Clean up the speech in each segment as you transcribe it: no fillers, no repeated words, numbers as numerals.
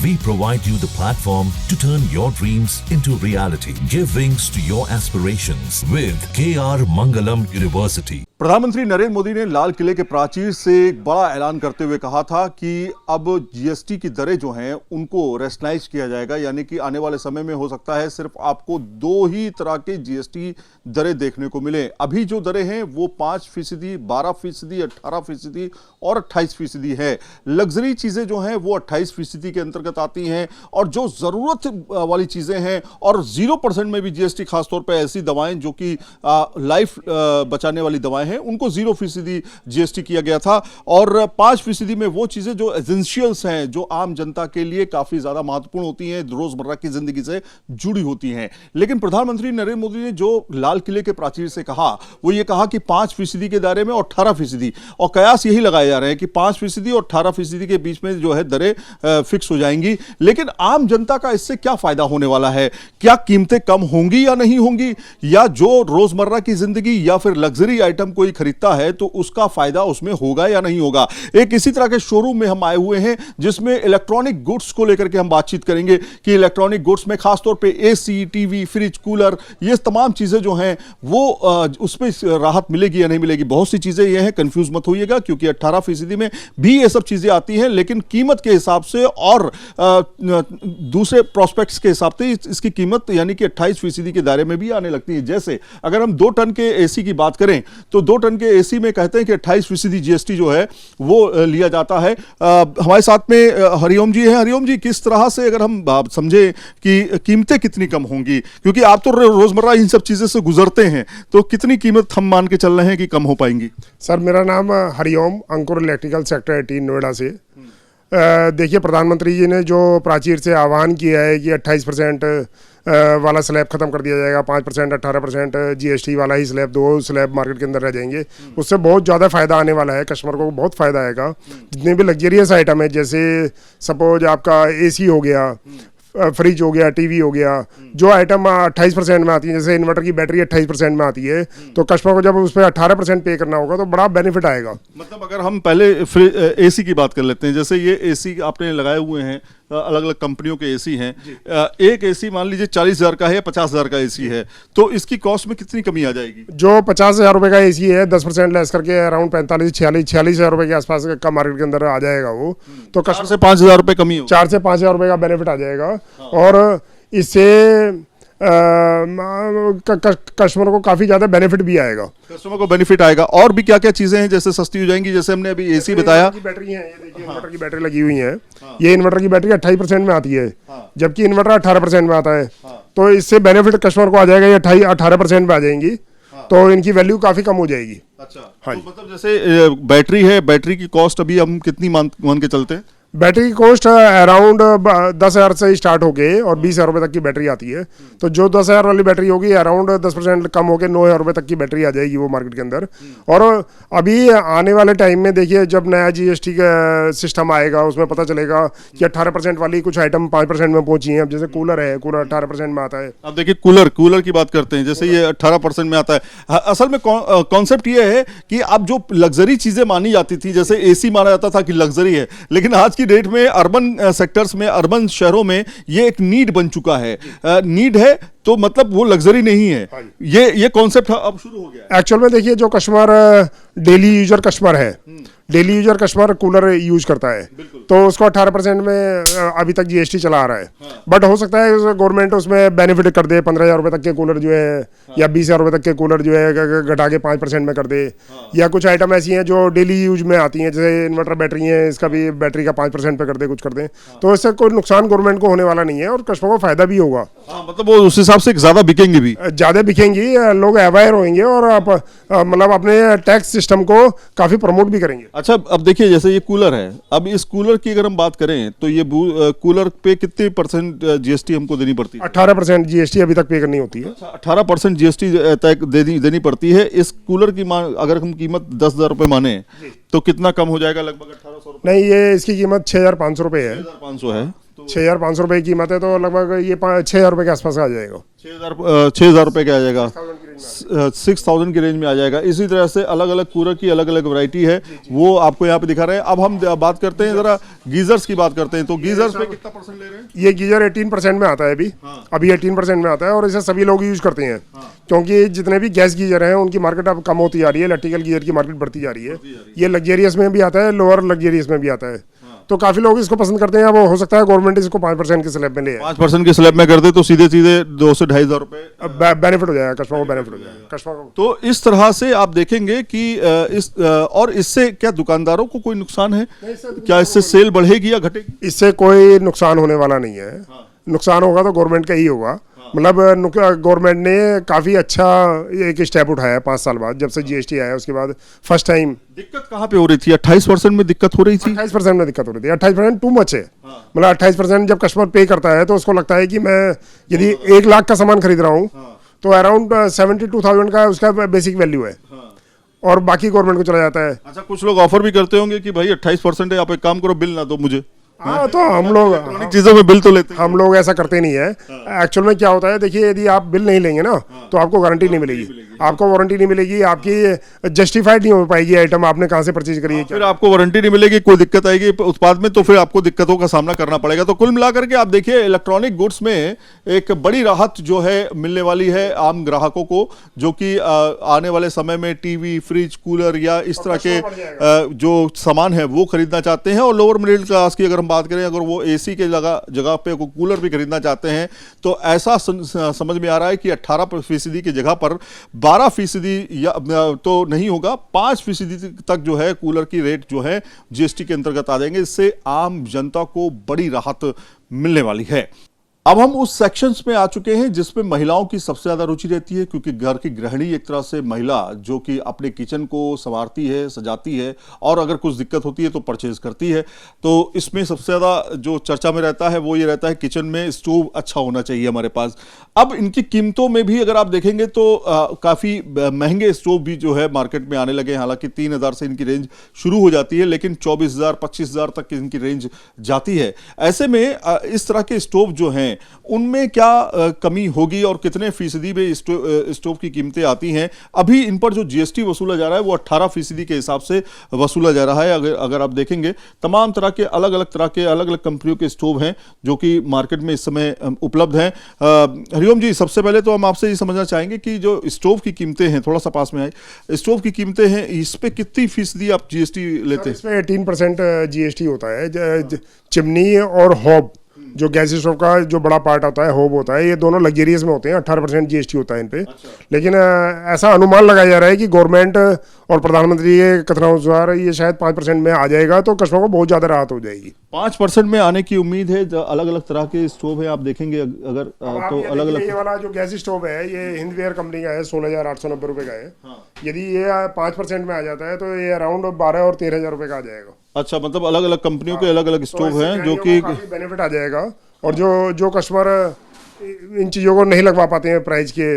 We provide you the platform to turn your dreams into reality. Give wings to your aspirations with KR Mangalam University. प्रधानमंत्री नरेंद्र मोदी ने लाल किले के प्राचीर से एक बड़ा ऐलान करते हुए कहा था कि अब जीएसटी की दरें जो हैं उनको रेशनलाइज किया जाएगा, यानी कि आने वाले समय में हो सकता है सिर्फ आपको 2 ही तरह के जीएसटी दरें देखने को मिले। अभी जो दरें हैं वो 5%, 12%, 18% और 28% है। लग्जरी चीजें जो हैं वो 28% के अंतर्गत आती हैं और जो जरूरत वाली चीजें हैं और 0% में भी जीएसटी, खासतौर पर ऐसी दवाएं जो कि लाइफ बचाने वाली दवाएं हैं उनको 0% जीएसटी किया गया था और 5% में वो चीजें जो एसेंशियल्स हैं, जो आम जनता के लिए काफी ज्यादा महत्वपूर्ण होती हैं, रोजमर्रा की जिंदगी से जुड़ी होती हैं। लेकिन प्रधानमंत्री नरेंद्र मोदी ने जो लाल किले के प्राचीर से कहा वो ये कहा कि 5% के दायरे में और 18%, और कयास यही लगाए जा रहे हैं कि 5% और 18% के बीच में जो है दरें फिक्स हो जाएंगी। लेकिन आम जनता का इससे क्या फायदा होने वाला है? क्या कीमतें कम होंगी या नहीं होंगी, या जो रोजमर्रा की जिंदगी या फिर लग्जरी आइटम कोई खरीदता है तो उसका फायदा उसमें होगा या नहीं होगा? एक इसी तरह के शोरूम में हम आए हुए हैं जिसमें इलेक्ट्रॉनिक गुड्स को लेकर के हम बातचीत करेंगे कि इलेक्ट्रॉनिक गुड्स में खासतौर पे एसी, टीवी, फ्रिज, कूलर, ये तमाम चीजें जो हैं वो उसमें राहत मिलेगी या नहीं मिलेगी। बहुत सी चीजें ये हैं, कंफ्यूज मत होइएगा, क्योंकि 18% में भी ये सब चीजें आती हैं, लेकिन कीमत के हिसाब से और दूसरे प्रोस्पेक्ट्स के हिसाब से इसकी कीमत यानी कि 28% के दायरे में भी आने लगती है। जैसे अगर हम 2 टन के एसी की बात करें तो 2 टन के एसी में कहते हैं कि 28% जीएसटी जो है वो लिया जाता है। हमारे साथ में हरिओम जी हैं। हरिओम जी, किस तरह से अगर हम समझे कि कीमतें कितनी कम होंगी, क्योंकि आप तो रोजमर्रा इन सब चीजों से गुजरते हैं, तो कितनी कीमत हम मान के चल रहे हैं कि कम हो पाएंगी? सर, मेरा नाम हरिओम, अंकुर इलेक्ट्रिकल सेक्टर 18 नोएडा से। देखिए, प्रधानमंत्री जी ने जो प्राचीर से आह्वान किया है कि 28% वाला स्लैब खत्म कर दिया जाएगा, 5%, 18% जीएसटी वाला ही स्लैब, 2 स्लैब मार्केट के अंदर रह जाएंगे, उससे बहुत ज़्यादा फायदा आने वाला है। कस्टमर को बहुत फायदा आएगा। जितने भी लग्जरियस आइटम है, जैसे सपोज आपका एसी हो गया, फ्रिज हो गया, टीवी हो गया, जो आइटम 28% में आती है, जैसे इन्वर्टर की बैटरी 28% में आती है, तो कस्टमर को जब उस पर 18% पे करना होगा तो बड़ा बेनिफिट आएगा। मतलब अगर हम पहले एसी की बात कर लेते हैं, जैसे ये एसी आपने लगाए हुए हैं, अलग अलग कंपनियों के एसी हैं, एक एसी मान लीजिए 40,000 का है या 50,000 का एसी है, तो इसकी कॉस्ट में कितनी कमी आ जाएगी? जो 50,000 रुपये का एसी है, 10% लेस करके अराउंड 46,000 रुपये के आसपास का मार्केट के अंदर आ जाएगा वो, तो 4 से 5,000 रुपये कमी हो, 4 से 5,000 रुपये का बेनिफिट आ जाएगा। और इससे कस्टमर को काफ़ी ज़्यादा बेनिफिट भी आएगा। कस्टमर को बेनिफिट आएगा। और भी क्या क्या चीज़ें हैं जैसे सस्ती हो जाएंगी? जैसे हमने अभी एसी बताया, बैटरी है, ये देखिए इन्वर्टर की बैटरी लगी हुई है। ये इन्वर्टर की बैटरी 28% में आती है, जबकि इन्वर्टर 18% में आता है, तो इससे बेनिफिट कस्टमर को आ जाएगा। ये 18% में आ जाएंगी, तो इनकी वैल्यू काफ़ी कम हो जाएगी। अच्छा, हाँ, तो मतलब जैसे बैटरी है, बैटरी की कॉस्ट अभी हम कितनी मान के चलते हैं? बैटरी की कॉस्ट अराउंड 10,000 से ही स्टार्ट होके और 20,000 रुपये तक की बैटरी आती है। तो जो 10,000 वाली बैटरी होगी, अराउंड 10% कम होकर 9,000 रुपये तक की बैटरी आ जाएगी वो मार्केट के अंदर। और अभी आने वाले टाइम में देखिए, जब नया जीएसटी का सिस्टम आएगा उसमें पता चलेगा कि 18% वाली कुछ आइटम 5% में पहुंची हैं। अब जैसे कूलर है, कूलर 18% में आता है। अब देखिए कूलर की बात करते हैं, जैसे ये 18% में आता है। असल में कॉन्सेप्ट ये है कि अब जो लग्जरी चीजें मानी जाती थी, जैसे एसी माना जाता था कि लग्जरी है, लेकिन आज की डेट में अर्बन सेक्टर्स में, अर्बन शहरों में ये एक नीड बन चुका है। नीड है तो मतलब वो लग्जरी नहीं है। ये कॉन्सेप्ट अब शुरू हो गया। एक्चुअल में देखिए, जो कस्टमर डेली यूजर कस्टमर है, daily user customer cooler use करता है, तो उसको 18% में अभी तक जीएसटी चला आ रहा है। बट हो सकता है गवर्नमेंट उसमें बेनिफिट कर दे, 15,000 रुपये तक के कूलर जो है, या 20,000 रुपये तक के कूलर जो है घटा के 5% में कर दे। या कुछ आइटम ऐसी हैं जो डेली यूज में आती हैं, जैसे इन्वर्टर बैटरी है, इसका भी बैटरी का 5% पे कर दे, कुछ कर दे। तो इससे कोई नुकसान गवर्नमेंट को होने वाला नहीं है और कस्टमर को फायदा भी होगा। मतलब वो उस हिसाब से ज्यादा बिकेंगे भी, ज़्यादा बिकेंगी, लोग अवेयर होंगे और आप मतलब अपने टैक्स सिस्टम को काफ़ी प्रमोट भी करेंगे। अच्छा, अब देखिए जैसे ये कूलर है, अब इस कूलर की अगर हम बात करें तो ये कूलर पे कितने % जीएसटी हमको देनी पड़ती है? 18% जीएसटी अभी तक पे करनी होती है। 18% जीएसटी तय देनी पड़ती है। इस कूलर की अगर हम कीमत 10,000 रुपये माने तो कितना कम हो जाएगा? लगभग 1,800 रुपये। नहीं, ये इसकी कीमत 6,500 रुपये है। 6,500 है, 6,500 रुपये की कीमत है, तो लगभग ये 6,000 रुपये के आसपास आ जाएगा। 6,000 रुपये का आ जाएगा। 6,000 की रेंज में आ जाएगा। इसी तरह से अलग अलग कूलर की अलग अलग वैरायटी है, वो आपको यहाँ पे दिखा रहे हैं। अब हम बात करते हैं जरा गीजर्स की बात करते हैं, तो गीजर्स पे कितना परसेंट ले रहे हैं? ये गीजर 18% में आता है अभी 18% में आता है, और इसे सभी लोग यूज करते हैं, क्योंकि जितने भी गैस गीजर हैं उनकी मार्केट अब कम होती जा रही है, इलेक्ट्रिकल गीजर की मार्केट बढ़ती जा रही है। ये लग्जरियस में भी आता है, लोअर लग्जरियस में भी आता है, तो काफी लोग इसको पसंद करते हैं। अब हो सकता है गवर्नमेंट इसको 5% के स्लैब में ले 5% के स्लैब में कर दे तो सीधे सीधे 2 से 2,500 रुपए बेनिफिट हो जाएगा, कस्टमर को बेनिफिट हो जाएगा, कस्टमर को। तो इस तरह से आप देखेंगे कि और इससे क्या दुकानदारों को कोई नुकसान है? क्या इससे सेल बढ़ेगी या घटेगी? इससे कोई नुकसान होने वाला नहीं है। नुकसान होगा तो गवर्नमेंट का ही होगा। मतलब गवर्नमेंट ने काफी अच्छा एक स्टेप उठाया 5 साल बाद, जब से जीएसटी आया उसके बाद फर्स्ट टाइम। दिक्कत कहाँ पे हो रही थी? 28% में दिक्कत हो रही थी। 28% में दिक्कत हो रही थी। 28% टू मच है। मतलब 28% जब कस्टमर पे करता है तो उसको लगता है कि मैं यदि 1 लाख का सामान खरीद रहा हूँ तो अराउंड 72,000 का उसका बेसिक वैल्यू है, और बाकी गवर्नमेंट को चला जाता है। अच्छा, कुछ लोग ऑफर भी करते होंगे कि भाई 28% है, आप एक काम करो बिल ना दो मुझे। हाँ, तो हम लोग चीजों में बिल तो लेते हैं। हम लोग ऐसा करते नहीं है। एक्चुअल में क्या होता है, देखिए, यदि आप बिल नहीं लेंगे ना तो आपको गारंटी नहीं मिलेगी, आपको वारंटी नहीं मिलेगी, आपकी जस्टिफाइड नहीं हो पाएगी आइटम आपने कहाँ से परचेज करी है। फिर आपको वारंटी नहीं मिलेगी, कोई दिक्कत आएगी उत्पाद में, तो फिर आपको दिक्कतों का सामना करना पड़ेगा। तो कुल मिलाकर के आप देखिए, इलेक्ट्रॉनिक गुड्स में एक बड़ी राहत जो है मिलने वाली है आम ग्राहकों को, जो कि आने वाले समय में टीवी, फ्रिज, कूलर या इस तरह के जो सामान है वो खरीदना चाहते हैं। और लोअर मिडिल क्लास की अगर हम बात करें, अगर वो एसी के जगह पे कूलर भी खरीदना चाहते हैं, तो ऐसा समझ में आ रहा है कि 18% की जगह पर 12% या तो नहीं होगा, 5% तक जो है कूलर की रेट जो है जीएसटी के अंतर्गत आ जाएंगे। इससे आम जनता को बड़ी राहत मिलने वाली है। अब हम उस सेक्शंस में आ चुके हैं जिसमें महिलाओं की सबसे ज्यादा रुचि रहती है, क्योंकि घर की गृहिणी एक तरह से महिला जो कि अपने किचन को संवारती है, सजाती है, और अगर कुछ दिक्कत होती है तो परचेज करती है। तो इसमें सबसे ज्यादा जो चर्चा में रहता है वो ये रहता है किचन में स्टोव अच्छा होना चाहिए हमारे पास। अब इनकी कीमतों में भी अगर आप देखेंगे तो काफी महंगे स्टोव भी जो है मार्केट में आने लगे। हालांकि 3,000 से इनकी रेंज शुरू हो जाती है, लेकिन 24,000 25,000 तक इनकी रेंज जाती है। ऐसे में इस तरह के स्टोव जो हैं उनमें क्या कमी होगी और कितने फीसदी में स्टोव की कीमतें आती हैं? अभी इन पर जो जीएसटी वसूला जा रहा है वो 18% के हिसाब से वसूला जा रहा है। अगर आप देखेंगे, तमाम तरह के अलग अलग कंपनियों के स्टोव हैं जो कि मार्केट में इस समय उपलब्ध हैं। हरिओम जी, सबसे पहले तो हम आपसे ये समझना चाहेंगे कि जो स्टोव की कीमतें हैं, थोड़ा सा पास में आए, स्टोव की कीमतें हैं, इस पे कितनी फीसदी आप जीएसटी लेते हैं? इसमें 18% जीएसटी होता है। चिमनी और हॉब, जो गैस स्टोव का जो बड़ा पार्ट होता है, होब होता है, ये दोनों लग्जरियस में होते हैं। 18% जीएसटी होता है इन पे। अच्छा। लेकिन ऐसा अनुमान लगाया जा रहा है कि गवर्नमेंट और प्रधानमंत्री के कथनानुसार ये शायद 5% में आ जाएगा, तो कस्टमर को बहुत ज्यादा राहत हो जाएगी। 5% में आने की उम्मीद है। अलग अलग तरह के स्टोव है, आप देखेंगे अगर तो अलग अलग। ये वाला जो गैस स्टोव है ये हिंदवेयर कंपनी का है, 16,890 रुपए का है। हाँ। यदि ये 5% में आ जाता है तो ये अराउंड 12 और 13,000 रुपए का आ जाएगा। अच्छा, मतलब अलग अलग कंपनियों के अलग अलग स्टोव हैं जो कि बेनिफिट आ जाएगा। और जो कस्टमर इन चीज़ों को नहीं लगवा पाते हैं प्राइस के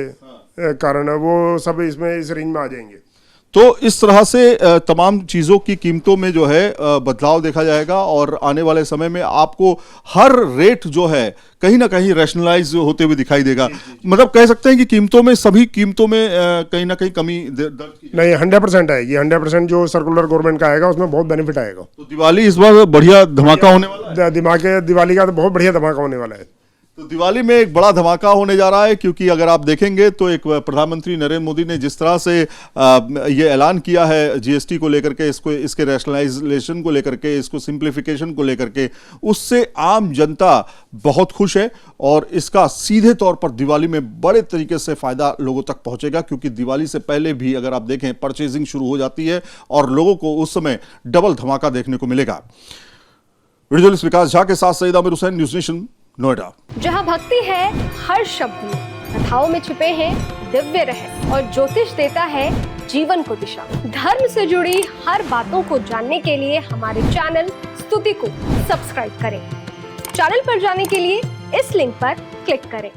कारण, वो सब इसमें इस रेंज में आ जाएंगे। तो इस तरह से तमाम चीज़ों की कीमतों में जो है बदलाव देखा जाएगा, और आने वाले समय में आपको हर रेट जो है कहीं ना कहीं रैशनलाइज होते हुए दिखाई देगा। मतलब कह सकते हैं कि कीमतों में, सभी कीमतों में कहीं ना कहीं कमी दर्ज नहीं, 100% आएगी। 100% जो सर्कुलर गवर्नमेंट का आएगा उसमें बहुत बेनिफिट आएगा। तो दिवाली इस बार बढ़िया धमाका होने वाला है। दिवाली का तो बहुत बढ़िया धमाका होने वाला है। तो दिवाली में एक बड़ा धमाका होने जा रहा है, क्योंकि अगर आप देखेंगे तो एक प्रधानमंत्री नरेंद्र मोदी ने जिस तरह से ये ऐलान किया है जीएसटी को लेकर के, इसके रैशनलाइजेशन को लेकर के, इसको सिंप्लीफिकेशन को लेकर के, उससे आम जनता बहुत खुश है। और इसका सीधे तौर पर दिवाली में बड़े तरीके से फायदा लोगों तक पहुंचेगा, क्योंकि दिवाली से पहले भी अगर आप देखें परचेजिंग शुरू हो जाती है और लोगों को उस समय डबल धमाका देखने को मिलेगा। वीडियो जर्नलिस्ट विकास झा के साथ सईद आमिर हुसैन, न्यूज़ नेशन, नोएडा। जहां भक्ति है हर शब्द में, कथाओं में छिपे हैं दिव्य रहस्य, और ज्योतिष देता है जीवन को दिशा। धर्म से जुड़ी हर बातों को जानने के लिए हमारे चैनल स्तुति को सब्सक्राइब करें। चैनल पर जाने के लिए इस लिंक पर क्लिक करें।